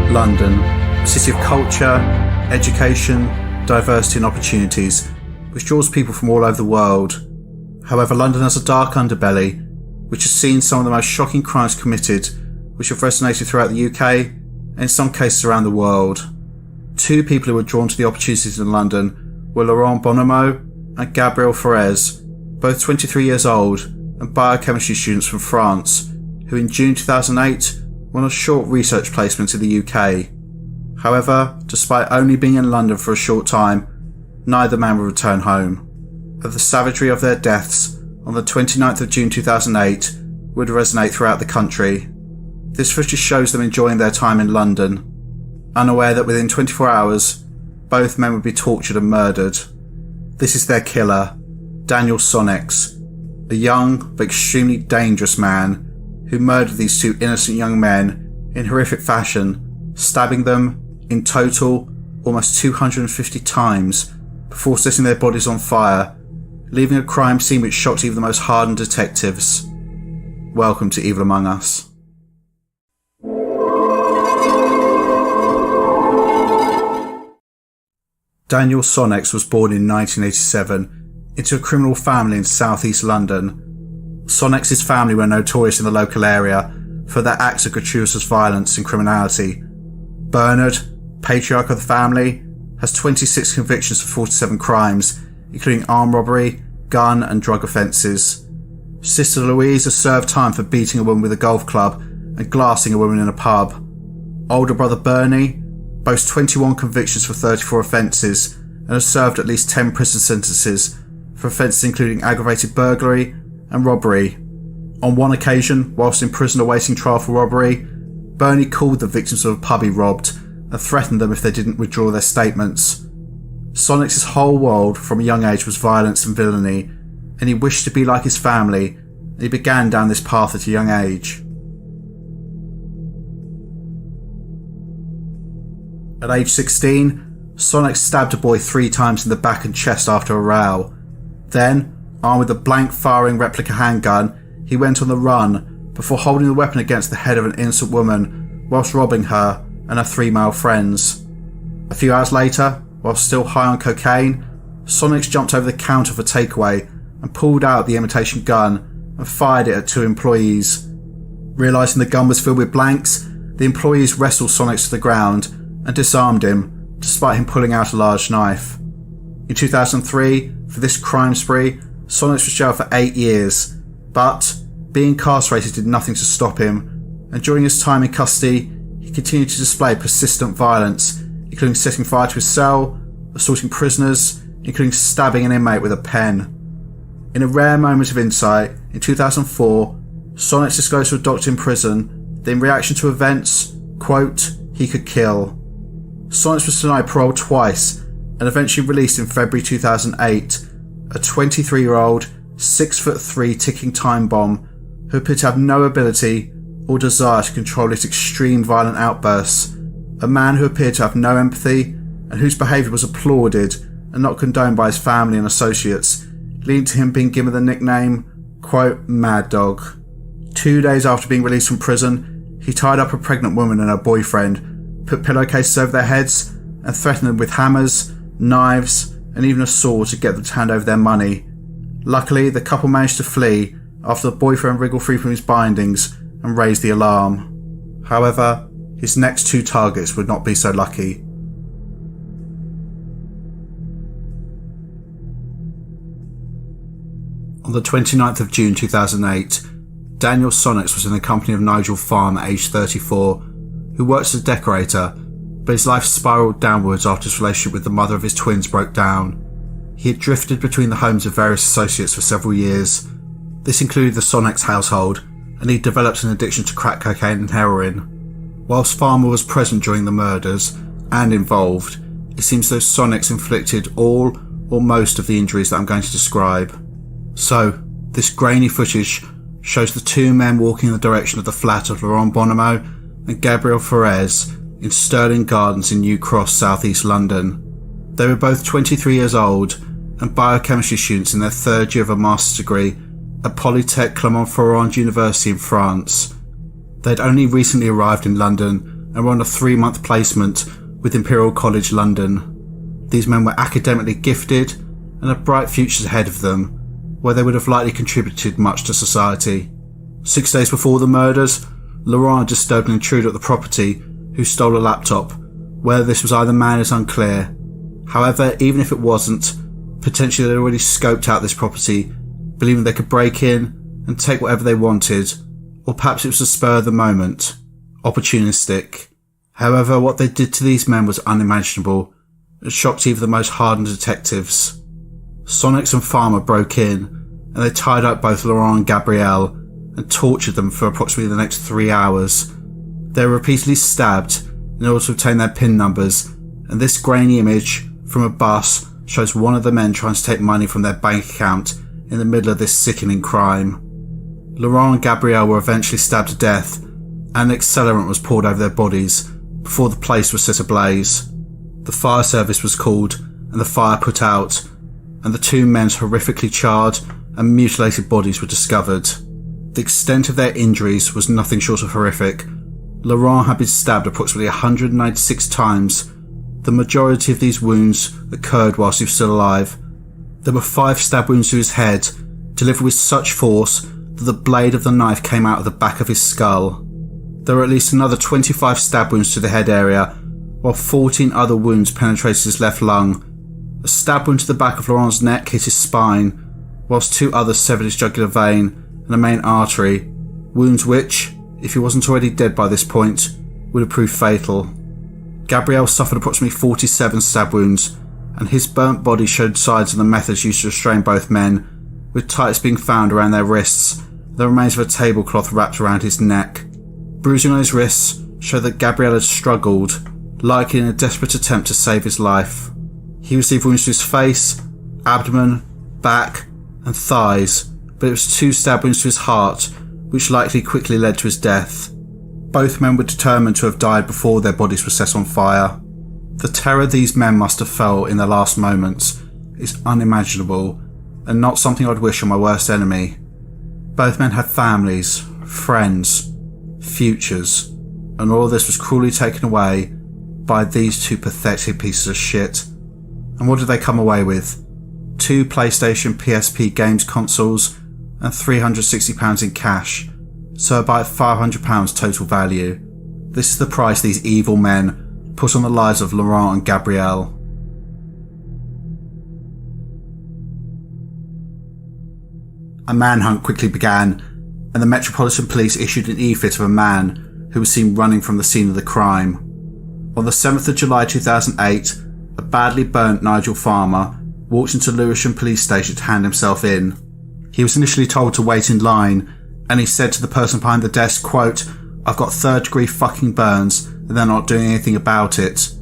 London, a city of culture, education, diversity and opportunities, which draws people from all over the world. However, London has a dark underbelly, which has seen some of the most shocking crimes committed, which have resonated throughout the UK and in some cases around the world. Two people who were drawn to the opportunities in London were Laurent Bonhomme and Gabriel Faurez, both 23 years old and biochemistry students from France, who in June 2008 were on a short research placement in the UK. However, despite only being in London for a short time, neither man would return home. Of the savagery of their deaths on the 29th of June 2008 would resonate throughout the country. This footage shows them enjoying their time in London, unaware that within 24 hours, both men would be tortured and murdered. This is their killer, Daniel Sonnex, a young but extremely dangerous man who murdered these two innocent young men in horrific fashion, stabbing them in total almost 250 times before setting their bodies on fire, leaving a crime scene which shocked even the most hardened detectives. Welcome to Evil Among Us. Daniel Sonnex was born in 1987 into a criminal family in southeast London. Sonnex's family were notorious in the local area for their acts of gratuitous violence and criminality. Bernard, patriarch of the family, has 26 convictions for 47 crimes, including armed robbery, gun and drug offences. Sister Louise has served time for beating a woman with a golf club and glassing a woman in a pub. Older brother Bernie boasts 21 convictions for 34 offences and has served at least 10 prison sentences for offences including aggravated burglary and robbery. On one occasion, whilst in prison awaiting trial for robbery, Bernie called the victims of a pub he robbed and threatened them if they didn't withdraw their statements. Sonnex's whole world from a young age was violence and villainy, and he wished to be like his family, and he began down this path at a young age. At age 16, Sonnex stabbed a boy 3 times in the back and chest after a row. Then, armed with a blank-firing replica handgun, he went on the run before holding the weapon against the head of an innocent woman whilst robbing her and her 3 male friends. A few hours later, while still high on cocaine, Sonnex jumped over the counter of a takeaway and pulled out the imitation gun and fired it at 2 employees. Realising the gun was filled with blanks, the employees wrestled Sonnex to the ground and disarmed him, despite him pulling out a large knife. In 2003, for this crime spree, Sonnex was jailed for 8 years, but being incarcerated did nothing to stop him, and during his time in custody, he continued to display persistent violence, including setting fire to his cell, assaulting prisoners, including stabbing an inmate with a pen. In a rare moment of insight, in 2004, Sonnex disclosed to a doctor in prison that in reaction to events, quote, he could kill. Sonnex was denied parole twice and eventually released in February 2008, a 23-year-old, 6'3" ticking time bomb who appeared to have no ability or desire to control his extreme violent outbursts, a man who appeared to have no empathy and whose behaviour was applauded and not condoned by his family and associates, leading to him being given the nickname, quote, Mad Dog. 2 days after being released from prison, he tied up a pregnant woman and her boyfriend, put pillowcases over their heads and threatened them with hammers, knives and even a saw to get them to hand over their money. Luckily, the couple managed to flee after the boyfriend wriggled free from his bindings and raised the alarm. However, his next 2 targets would not be so lucky. On the 29th of June 2008, Daniel Sonnex was in the company of Nigel Farm at age 34, who worked as a decorator, but his life spiralled downwards after his relationship with the mother of his twins broke down. He had drifted between the homes of various associates for several years. This included the Sonnex household, and he developed an addiction to crack cocaine and heroin. Whilst Farmer was present during the murders and involved, it seems as though Sonnex inflicted all or most of the injuries that I'm going to describe. So, this grainy footage shows the 2 men walking in the direction of the flat of Laurent Bonhomme and Gabriel Faurez in Sterling Gardens in New Cross, southeast London. They were both 23 years old and biochemistry students in their 3rd year of a master's degree at Polytech Clermont-Ferrand University in France. They'd only recently arrived in London and were on a 3-month placement with Imperial College London. These men were academically gifted and had bright futures ahead of them, where they would have likely contributed much to society. 6 days before the murders, Laurent disturbed an intruder at the property who stole a laptop. Whether this was either man is unclear. However, even if it wasn't, potentially they'd already scoped out this property, believing they could break in and take whatever they wanted, or perhaps it was a spur of the moment. Opportunistic. However, what they did to these men was unimaginable. It shocked even the most hardened detectives. Sonics and Farmer broke in, and they tied up both Laurent and Gabrielle and tortured them for approximately the next 3 hours. They were repeatedly stabbed in order to obtain their PIN numbers, and this grainy image from a bus shows one of the men trying to take money from their bank account in the middle of this sickening crime. Laurent and Gabrielle were eventually stabbed to death, and an accelerant was poured over their bodies before the place was set ablaze. The fire service was called and the fire put out, and the 2 men's horrifically charred and mutilated bodies were discovered. The extent of their injuries was nothing short of horrific. Laurent had been stabbed approximately 196 times. The majority of these wounds occurred whilst he was still alive. There were 5 stab wounds to his head, delivered with such force that the blade of the knife came out of the back of his skull. There were at least another 25 stab wounds to the head area, while 14 other wounds penetrated his left lung. A stab wound to the back of Laurent's neck hit his spine, whilst 2 others severed his jugular vein and a main artery, wounds which, if he wasn't already dead by this point, would have proved fatal. Gabrielle suffered approximately 47 stab wounds, and his burnt body showed signs of the methods used to restrain both men, with tights being found around their wrists, and the remains of a tablecloth wrapped around his neck. Bruising on his wrists showed that Gabrielle had struggled, likely in a desperate attempt to save his life. He received wounds to his face, abdomen, back, and thighs, but it was 2 stab wounds to his heart, which likely quickly led to his death. Both men were determined to have died before their bodies were set on fire. The terror these men must have felt in their last moments is unimaginable, and not something I'd wish on my worst enemy. Both men had families, friends, futures, and all of this was cruelly taken away by these 2 pathetic pieces of shit. And what did they come away with? 2 PlayStation PSP games consoles and £360 in cash, so about £500 total value. This is the price these evil men put on the lives of Laurent and Gabrielle. A manhunt quickly began, and the Metropolitan Police issued an e-fit of a man who was seen running from the scene of the crime. On the 7th of July 2008, a badly burnt Nigel Farmer walked into Lewisham Police Station to hand himself in. He was initially told to wait in line, and he said to the person behind the desk, quote, "I've got 3rd-degree fucking burns and they're not doing anything about it."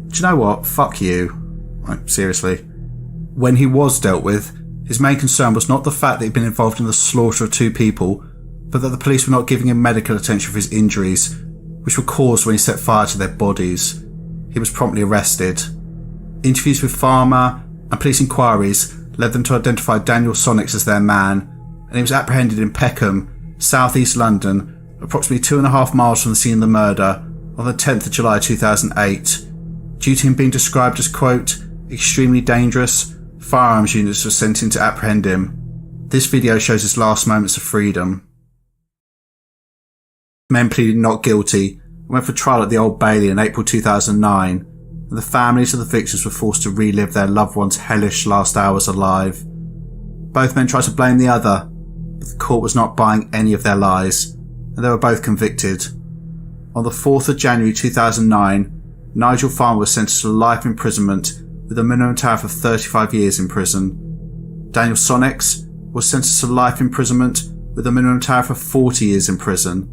Do you know what? Fuck you. Like, seriously. When he was dealt with, his main concern was not the fact that he'd been involved in the slaughter of 2 people, but that the police were not giving him medical attention for his injuries, which were caused when he set fire to their bodies. He was promptly arrested. Interviews with Farmer and police inquiries led them to identify Daniel Sonics as their man, and he was apprehended in Peckham, South East London, approximately 2.5 miles from the scene of the murder, on the 10th of July 2008. Due to him being described as, quote, "extremely dangerous," firearms units were sent in to apprehend him. This video shows his last moments of freedom. Men pleaded not guilty and went for trial at the Old Bailey in April 2009, and the families of the victims were forced to relive their loved ones' hellish last hours alive. Both men tried to blame the other, but the court was not buying any of their lies, and they were both convicted. On the 4th of January 2009, Nigel Farmer was sentenced to life imprisonment with a minimum tariff of 35 years in prison. Daniel Sonics was sentenced to life imprisonment with a minimum tariff of 40 years in prison.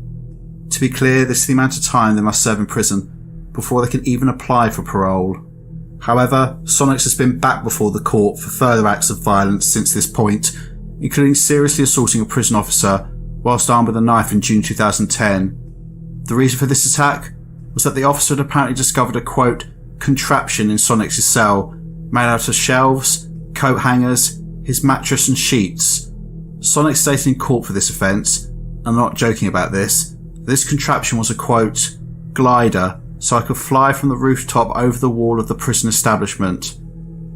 To be clear, this is the amount of time they must serve in prison before they can even apply for parole. However, Sonics has been back before the court for further acts of violence since this point, including seriously assaulting a prison officer whilst armed with a knife in June 2010. The reason for this attack was that the officer had apparently discovered a, quote, contraption in Sonics' cell made out of shelves, coat hangers, his mattress and sheets. Sonics stated in court for this offence, and I'm not joking about this contraption was a, quote, glider so I could fly from the rooftop over the wall of the prison establishment.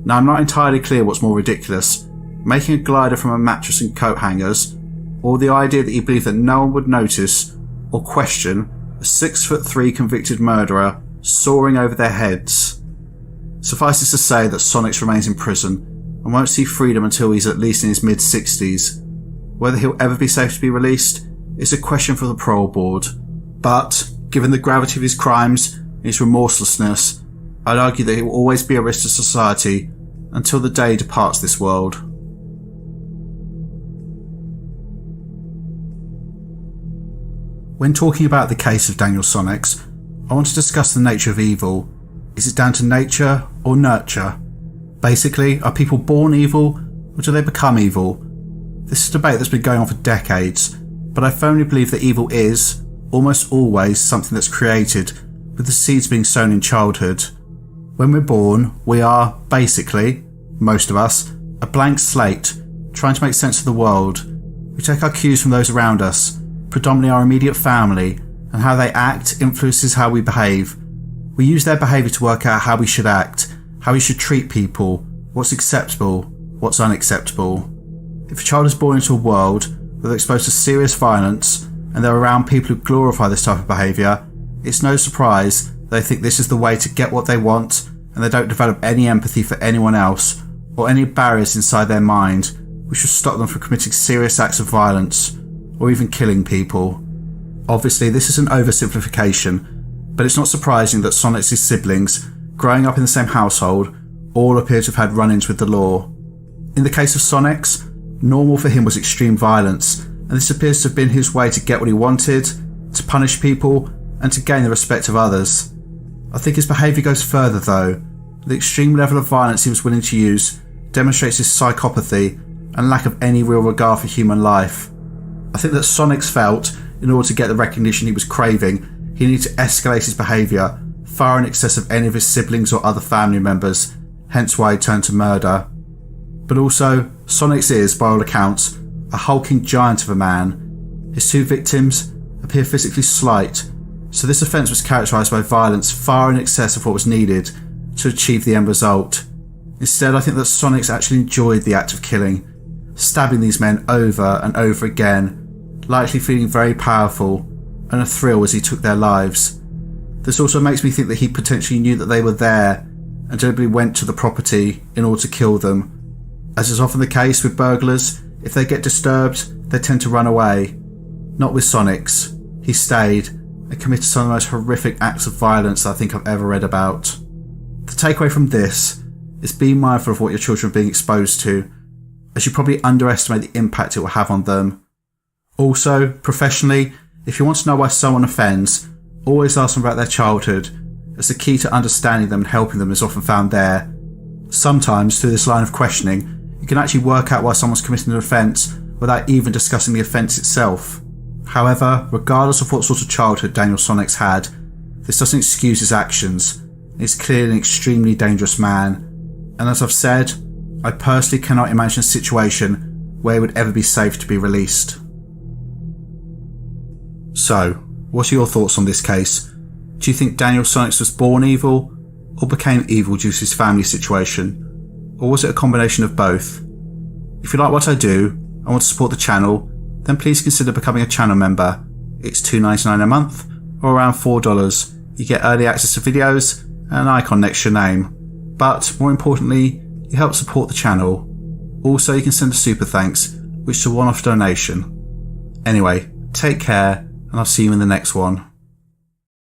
Now, I'm not entirely clear what's more ridiculous, making a glider from a mattress and coat hangers, or the idea that he believed that no one would notice or question a 6'3" convicted murderer soaring over their heads. Suffice it to say that Sonics remains in prison and won't see freedom until he's at least in his mid-60s. Whether he'll ever be safe to be released is a question for the parole board, but given the gravity of his crimes and his remorselessness, I'd argue that he will always be a risk to society until the day he departs this world. When talking about the case of Daniel Sonics, I want to discuss the nature of evil. Is it down to nature or nurture? Basically, are people born evil or do they become evil? This is a debate that's been going on for decades, but I firmly believe that evil is, almost always, something that's created, with the seeds being sown in childhood. When we're born, we are, basically, most of us, a blank slate, trying to make sense of the world. We take our cues from those around us, predominantly our immediate family, and how they act influences how we behave. We use their behaviour to work out how we should act, how we should treat people, what's acceptable, what's unacceptable. If a child is born into a world where they're exposed to serious violence and they're around people who glorify this type of behaviour, it's no surprise they think this is the way to get what they want, and they don't develop any empathy for anyone else or any barriers inside their mind which will stop them from committing serious acts of violence or even killing people. Obviously, this is an oversimplification, but it's not surprising that Sonics' siblings, growing up in the same household, all appear to have had run-ins with the law. In the case of Sonics, normal for him was extreme violence, and this appears to have been his way to get what he wanted, to punish people, and to gain the respect of others. I think his behaviour goes further though. The extreme level of violence he was willing to use demonstrates his psychopathy and lack of any real regard for human life. I think that Sonics felt, in order to get the recognition he was craving, he needed to escalate his behaviour far in excess of any of his siblings or other family members, hence why he turned to murder. But also, Sonics is, by all accounts, a hulking giant of a man. His two victims appear physically slight, so this offence was characterised by violence far in excess of what was needed to achieve the end result. Instead, I think that Sonics actually enjoyed the act of killing, stabbing these men over and over again, likely feeling very powerful and a thrill as he took their lives. This also makes me think that he potentially knew that they were there and deliberately went to the property in order to kill them. As is often the case with burglars, if they get disturbed, they tend to run away. Not with Sonics. He stayed and committed some of the most horrific acts of violence I think I've ever read about. The takeaway from this is be mindful of what your children are being exposed to, as you probably underestimate the impact it will have on them. Also, professionally, if you want to know why someone offends, always ask them about their childhood, as the key to understanding them and helping them is often found there. Sometimes, through this line of questioning, you can actually work out why someone's committing an offence without even discussing the offence itself. However, regardless of what sort of childhood Daniel Sonics had, this doesn't excuse his actions. He's clearly an extremely dangerous man, and as I've said, I personally cannot imagine a situation where he would ever be safe to be released. So, what are your thoughts on this case? Do you think Daniel Sonics was born evil, or became evil due to his family situation? Or was it a combination of both? If you like what I do and want to support the channel, then please consider becoming a channel member. It's $2.99 a month, or around $4. You get early access to videos and an icon next to your name. But more importantly, you help support the channel. Also, you can send a super thanks, which is a one-off donation. Anyway, take care, and I'll see you in the next one.